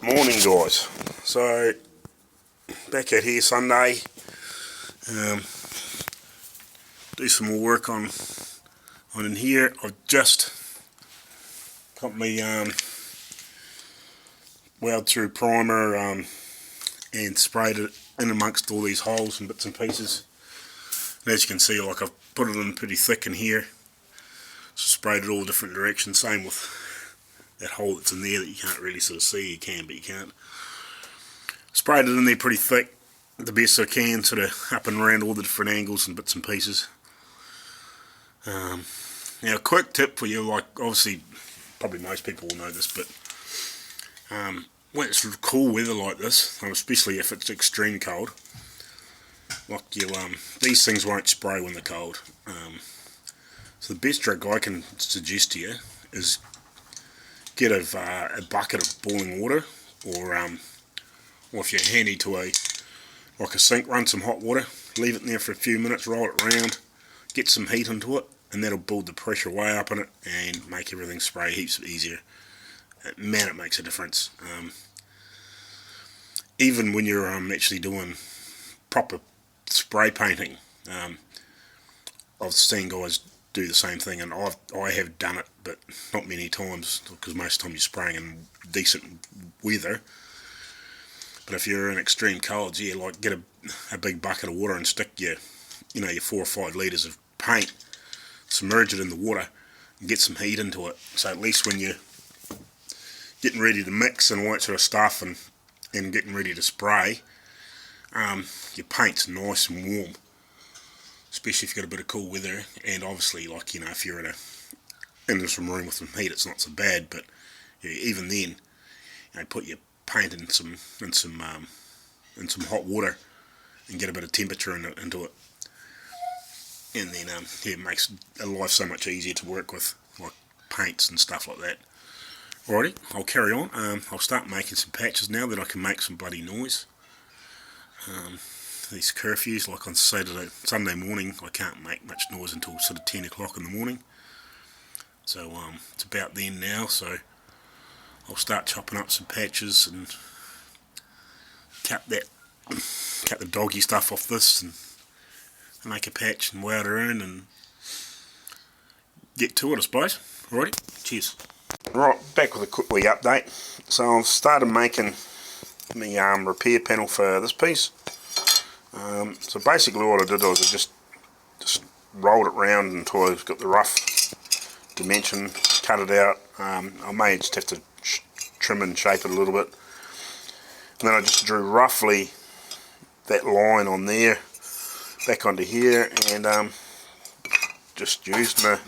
Morning guys, so back out here Sunday, um, do some more work on in here. I've just got me weld through primer and sprayed it in amongst all these holes and bits and pieces, and as you can see, like, I've put it in pretty thick in here, so sprayed it all different directions. Same with that hole that's in there that you can't really sort of see. You can, but you can't. Sprayed it in there pretty thick, the best I can, sort of up and around all the different angles and bits and pieces. Now, a quick tip for you, like, obviously probably most people will know this, but when it's cool weather like this, especially if it's extreme cold, like, these things won't spray when they're cold. So the best trick I can suggest to you is get a bucket of boiling water, or if you're handy to a sink, run some hot water, leave it in there for a few minutes, roll it around, get some heat into it, and that'll build the pressure way up in it and make everything spray heaps easier. Man, it makes a difference. Even when you're actually doing proper spray painting, I've seen guys do the same thing, and I have done it, but not many times, because most of the time you're spraying in decent weather. But if you're in extreme colds, yeah, like, get a big bucket of water and stick your 4 or 5 litres of paint, submerge it in the water, and get some heat into it. So at least when you're getting ready to mix and all that sort of stuff, and getting ready to spray, your paint's nice and warm. Especially if you've got a bit of cool weather, and obviously, like, if you're in some room with some heat, it's not so bad. But yeah, even then, put your paint in some hot water and get a bit of temperature into it, and then yeah, it makes life so much easier to work with, like paints and stuff like that. Alrighty, I'll carry on. I'll start making some patches now that I can make some bloody noise. These curfews, like on Sunday morning, I can't make much noise until sort of 10 o'clock in the morning. So it's about then now, so I'll start chopping up some patches and cut the doggy stuff off this and make a patch and weld her in and get to it, I suppose. Alrighty, cheers. Right, back with a quick wee update. So I've started making my repair panel for this piece. So basically what I did was I just rolled it round until I've got the rough dimension, cut it out. I may just have to trim and shape it a little bit, and then I just drew roughly that line on there back onto here, and just used my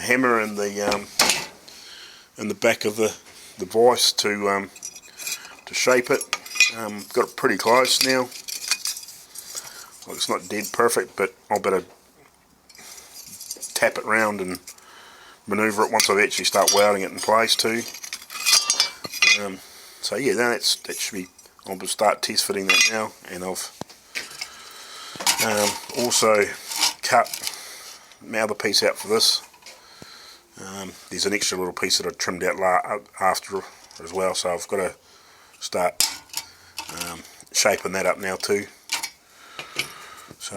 hammer and the back of the vise to shape it. Got it pretty close now. Well, it's not dead perfect, but I'll better tap it round and manoeuvre it once I actually start welding it in place too. So yeah, that should be. I'll start test fitting that now, and I've also cut my other piece out for this. There's an extra little piece that I trimmed out after as well, so I've got to start shaping that up now too. So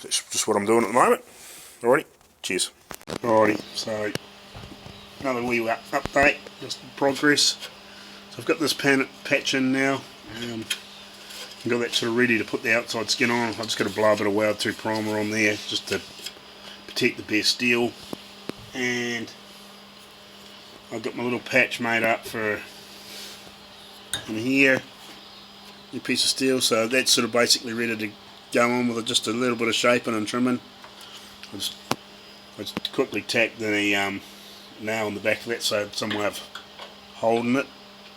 that's just what I'm doing at the moment. Alrighty, cheers. Alrighty, so another wee update, just progress. So I've got this patch in now. I've got that sort of ready to put the outside skin on. I've just got to blow a bit of weld through primer on there just to protect the bare steel. And I've got my little patch made up for in here, a piece of steel, so that's sort of basically ready to go on with just a little bit of shaping and trimming. I just quickly tack the nail on the back of that so it's some way of holding it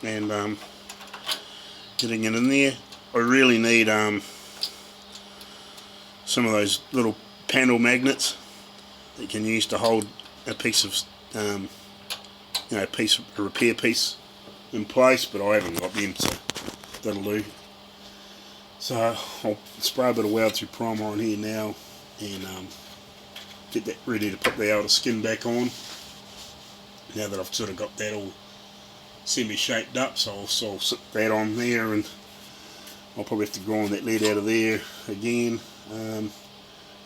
and getting it in there. I really need some of those little panel magnets that you can use to hold a piece of a repair piece in place, but I haven't got them, so that'll do. So I'll spray a bit of weld through primer on here now and get that ready to put the outer skin back on, now that I've sort of got that all semi-shaped up, so I'll sit that on there, and I'll probably have to grind that lead out of there again, and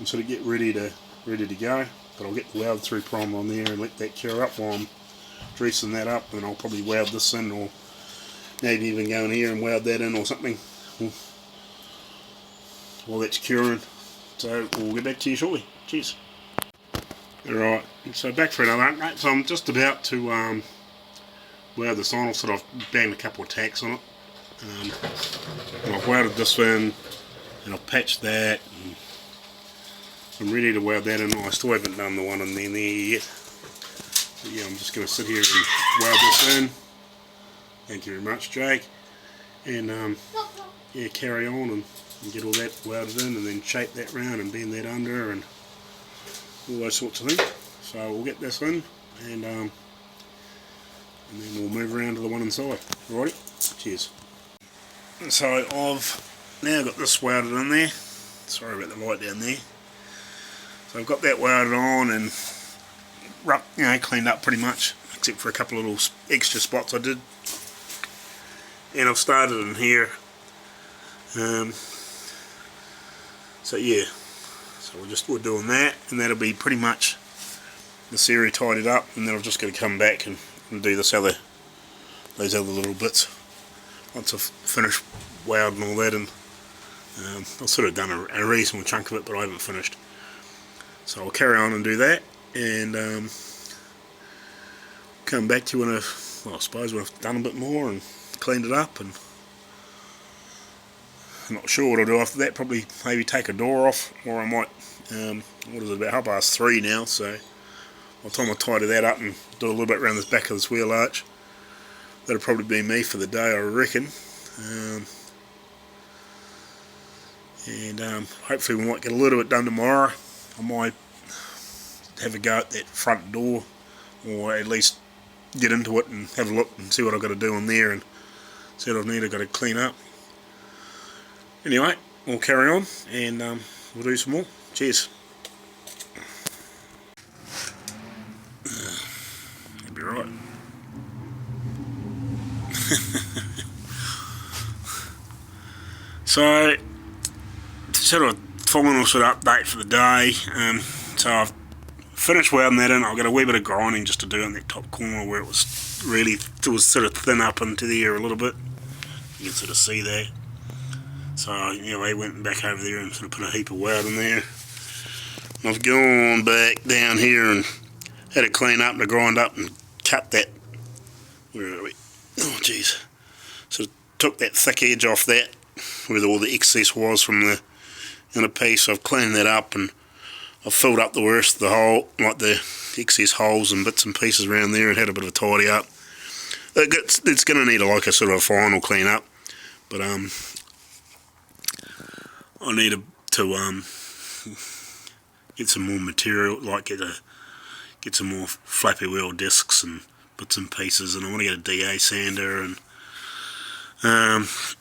sort of get ready to go. But I'll get the weld through primer on there and let that cure up while I'm dressing that up, and I'll probably weld this in, or maybe even go in here and weld that in or something while that's curing. So we'll get back to you shortly. Cheers. Alright, so back for another update. So I'm just about to weld this on. I've sort of banged a couple of tacks on it. And I've welded this in, and I've patched that, and I'm ready to weld that in. I still haven't done the one in there yet. But yeah, I'm just going to sit here and weld this in. Thank you very much, Jake. And yeah, carry on and get all that welded in, and then shape that round and bend that under and all those sorts of things. So we'll get this in, and then we'll move around to the one inside. Alrighty, cheers. So I've now got this welded in there. Sorry about the light down there. So I've got that welded on and cleaned up pretty much, except for a couple of little extra spots I did. And I've started in here. So yeah, so we're doing that, and that'll be pretty much this area tidied up, and then I've just got to come back and do those other little bits once I've finished welding all that, and I've sort of done a reasonable chunk of it, but I haven't finished. So I'll carry on and do that, and come back to you when I suppose when I've done a bit more and cleaned it up. And I'm not sure what I'll do after that. Probably maybe take a door off, or I might, what is it, about 3:30 now, so by the time I tidy that up and do a little bit around the back of this wheel arch, that'll probably be me for the day, I reckon. Hopefully we might get a little bit done tomorrow. I might have a go at that front door, or at least get into it and have a look and see what I've got to do in there, and see what I've got to clean up. Anyway, we'll carry on, and we'll do some more. Cheers. That'll be right. So, sort of final sort of update for the day. So I've finished welding that in. I've got a wee bit of grinding just to do in that top corner where it was sort of thin up into the air a little bit. You can sort of see that. So anyway, went back over there and sort of put a heap of weld in there. And I've gone back down here and had it clean up and grind up and cut that. Where are we? Oh jeez. So took that thick edge off that where all the excess was from the inner piece. So I've cleaned that up, and I've filled up the worst of the hole, like the excess holes and bits and pieces around there, and had a bit of a tidy up. It's going to need a sort of a final clean up, but I need to get some more material, like get some more flappy wheel discs and bits and pieces, and I want to get a DA sander, and I've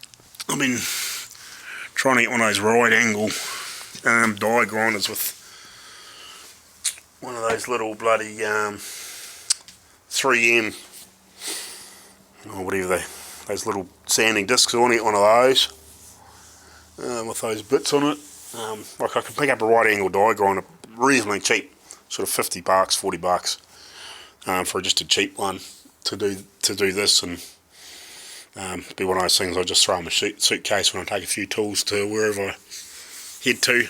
been trying to get one of those right angle die grinders with one of those little bloody 3M or whatever those little sanding discs. I want to get one of those with those bits on it. Like I can pick up a right angle die grinder reasonably cheap, sort of $50, $40 for just a cheap one to do this, and be one of those things I just throw in my suitcase when I take a few tools to wherever I head to.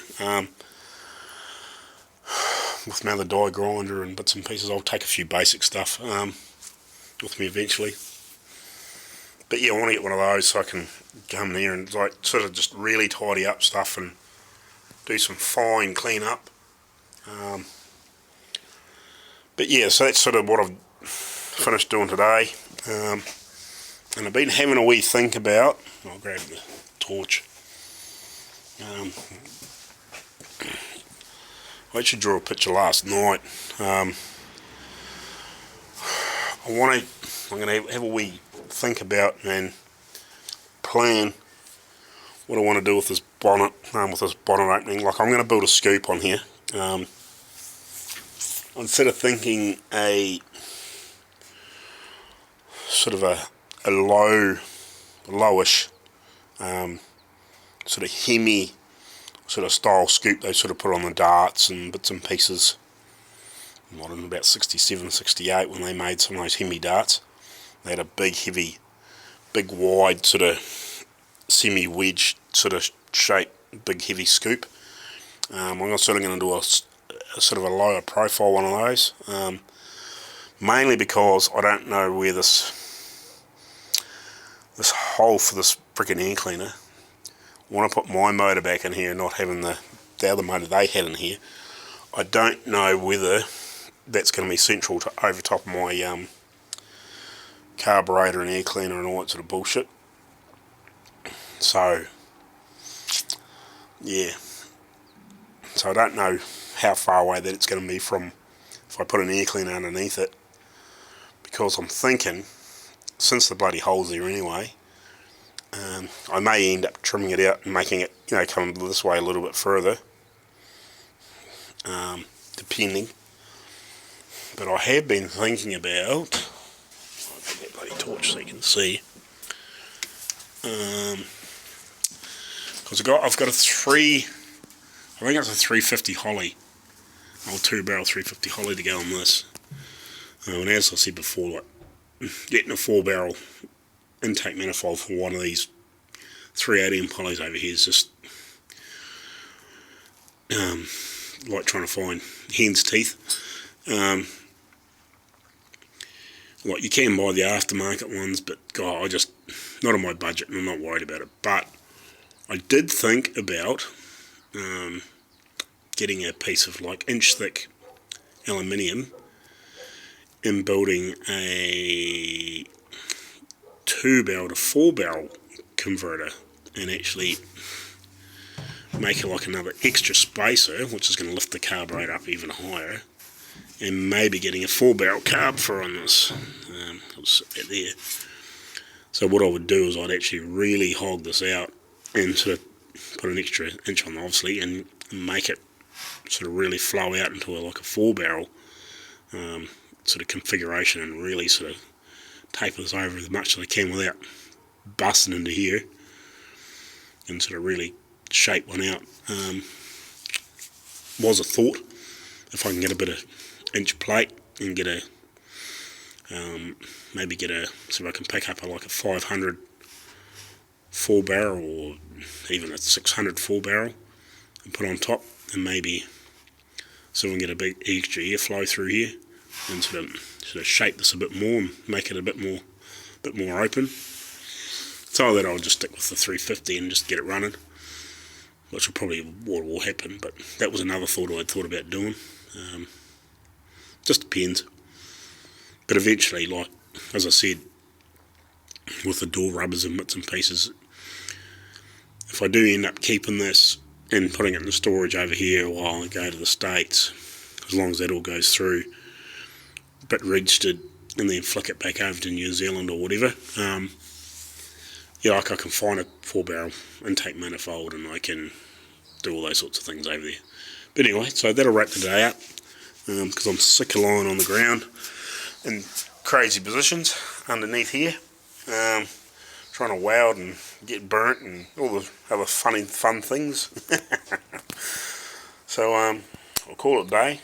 With another die grinder and bits and pieces, I'll take a few basic stuff with me eventually. But yeah, I want to get one of those so I can come there and sort of just really tidy up stuff and do some fine clean up. But yeah, so that's sort of what I've finished doing today. And I've been having a wee think about, I'll grab the torch. I actually drew a picture last night. I'm going to have a wee think about and plan what I want to do with this bonnet, opening. Like, I'm going to build a scoop on here. Instead of thinking a sort of a lowish, sort of Hemi sort of style scoop they sort of put on the darts and bits and pieces. What, in about 67, 68 when they made some of those Hemi darts. They had a big, heavy, big, wide sort of semi-wedge sort of shape, big, heavy scoop. I'm sort of going to do a sort of a lower profile one of those. Mainly because I don't know where this hole for this freaking air cleaner. I want to put my motor back in here, not having the other motor they had in here. I don't know whether that's going to be central to overtop my carburetor and air cleaner and all that sort of bullshit. So, yeah. So I don't know how far away that it's going to be from if I put an air cleaner underneath it. Because I'm thinking, since the bloody hole's there anyway, I may end up trimming it out and making it, come this way a little bit further. Depending. But I have been thinking about, I'll get that bloody torch so you can see. Because I've got a I think it's a 350 Holly, old 2-barrel 350 Holly to go on this. And as I said before, like getting a 4-barrel intake manifold for one of these 380 Pollys over here is just like trying to find hen's teeth. Like you can buy the aftermarket ones, but God, not on my budget, and I'm not worried about it. But I did think about getting a piece of like inch-thick aluminium and building a 2-barrel to 4-barrel converter and actually make it like another extra spacer, which is going to lift the carburetor up even higher, and maybe getting a 4-barrel carb for on this. I'll sit that there. So what I would do is I'd actually really hog this out and sort of put an extra inch on, obviously, and make it sort of really flow out into like a 4-barrel sort of configuration, and really sort of taper this over as much as I can without busting into here, and sort of really shape one out. Was a thought, if I can get a bit of inch plate and get maybe get so I can pick up like a 500 4-barrel or even a 600 4-barrel and put on top, and maybe so we can get a big extra airflow through here and sort of shape this a bit more and make it a bit more open. So that I'll just stick with the 350 and just get it running, which will probably what will happen. But that was another thought I'd thought about doing. Just depends. But eventually, like as I said, with the door rubbers and bits and pieces, if I do end up keeping this and putting it in the storage over here while I go to the States, as long as that all goes through, but registered, and then flick it back over to New Zealand or whatever, like I can find a 4-barrel intake manifold and I can do all those sorts of things over there. But anyway, so that'll wrap the day up, because I'm sick of lying on the ground in crazy positions underneath here, trying to weld and get burnt and all the other fun things. So I'll call it a day.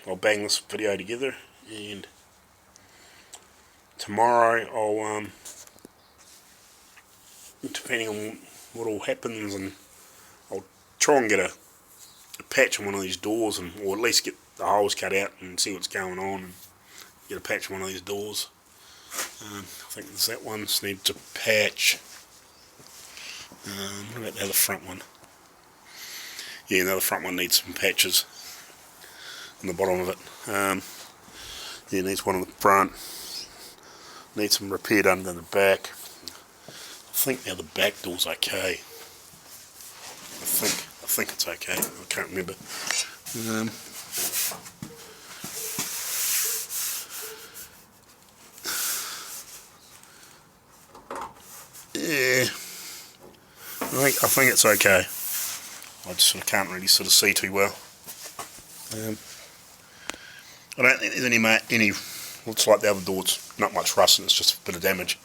I'll bang this video together, and tomorrow I'll depending on what all happens, and I'll try and get a patch on one of these doors, or at least get the holes cut out and see what's going on, and get a patch on one of these doors. I think there's that one needs a patch. What about the other front one? Yeah, the other front one needs some patches on the bottom of it. Yeah, needs one on the front. Needs some repaired under the back. I think now the back door's okay. I think it's okay. I can't remember. Yeah, I think it's okay. I just sort of can't really sort of see too well. I don't think there's any Looks like the other door, it's not much rust and it's just a bit of damage.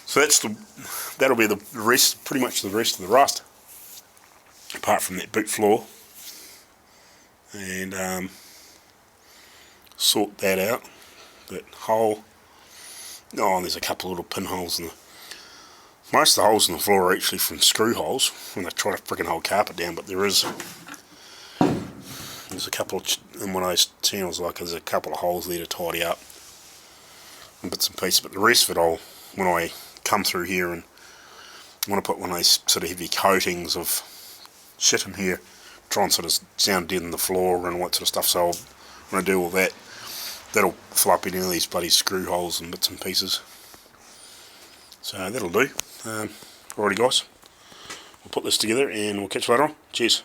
So that'll be the rest, pretty much the rest of the rust, apart from that boot floor. And sort that out, that hole. Oh, and there's a couple of little pinholes in the... Most of the holes in the floor are actually from screw holes when they try to frickin' hold carpet down, but there's a couple of, in one of those channels, like there's a couple of holes there to tidy up and bits and pieces, but the rest of it when I come through here and I want to put one of those sort of heavy coatings of shit in here, try and sort of sound dead in the floor and all that sort of stuff, so when I do all that, that'll fill up any of these bloody screw holes and bits and pieces. So that'll do. Alrighty guys, we'll put this together and we'll catch you later on. Cheers.